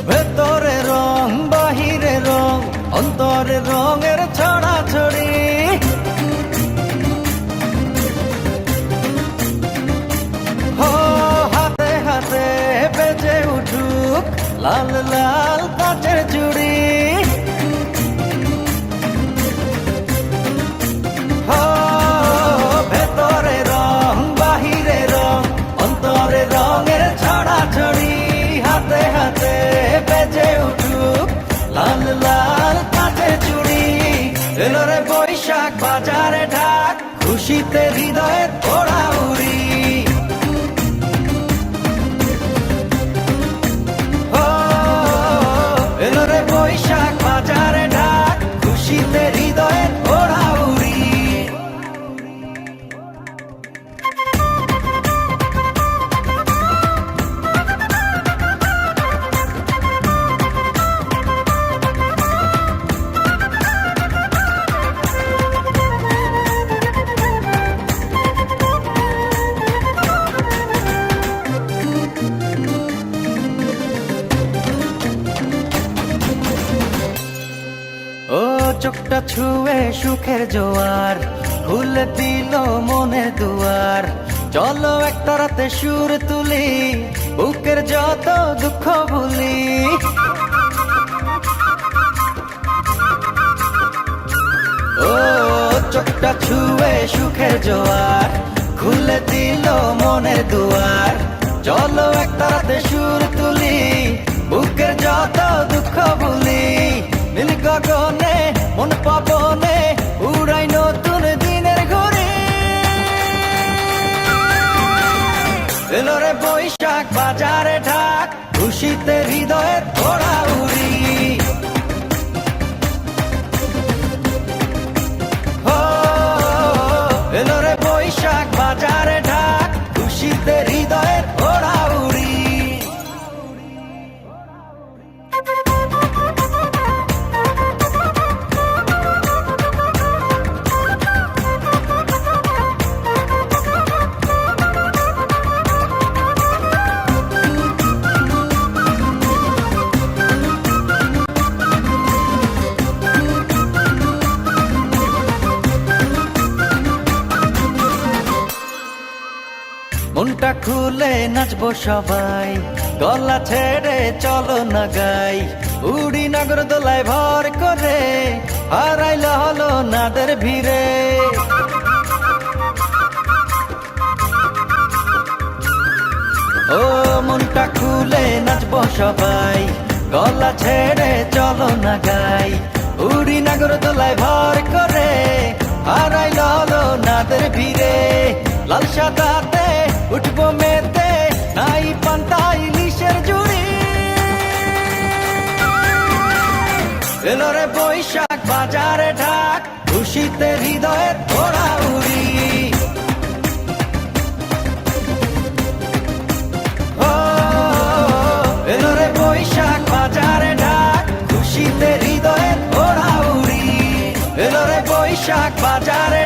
ভেতরে রং বাহিরে রং অন্তরে রঙের ছড়াছড়ি, হাতে হাতে বেজে উঠুক লাল লাল কাচের চুড়ি। ভেতরে রং বাহিরে রং অন্তরে রঙের ছড়াছড়ি, হাতে হাতে বেজে উঠুক লাল লাল কাচের চুড়ি। এলো রে বৈশাখ বাজারে ঢাক, খুশিতে হৃদয়ের ওড়া উড়ি। এলো রে বৈশাখ বাজারে ঢাক, খুশিতে হৃদয়ের ওড়া উড়ি। ও চোখটা ছুঁয়ে সুখের জোয়ার, খুলে দিল মনের দুয়ার। চলো একটা রাতে সুর তুলি, বুকের যত দুঃখ ভুলি। ও চোখটা ছুঁয়ে সুখের জোয়ার, খুলে দিল মনের দুয়ার। চলো একটা রাতে সুর তুলি, বুকের যত দুঃখ ভুলি। নীল গগনে মন পাবনে উড়াই নতুন দিনের ঘুরি। এলো রে বৈশাখ বাজারে ঢাক, খুশিতে হৃদয়ের ওড়া উড়ি। এলো রে বৈশাখ বাজারে ঢাক, খুশিতে হৃদয়ের ওড়া উড়ি। মনটা খুলে নাচবো সবাই, গলা ছেড়ে চলো না গাই। উড়ি নগর দোলায় ভর করে, হারাইল হলো নাদের ভিড়ে। ও মনটা খুলে নাচবো সবাই, গলা ছেড়ে চলো না গাই। উড়ি নগর দোলায় ভর করে, হারাইল হলো নাদের ভিড়ে। লাল সাদাতে উঠবো মেতে, নাই পান্তা ইলিশের জুড়ি। এলো রে বৈশাখ বাজারে ঢাক, খুশিতে হৃদয়ের ওড়া উড়ি। এলো রে বৈশাখ বাজারে ঢাক, খুশিতে হৃদয়ের ওড়া উড়ি। এলো রে বৈশাখ বাজারে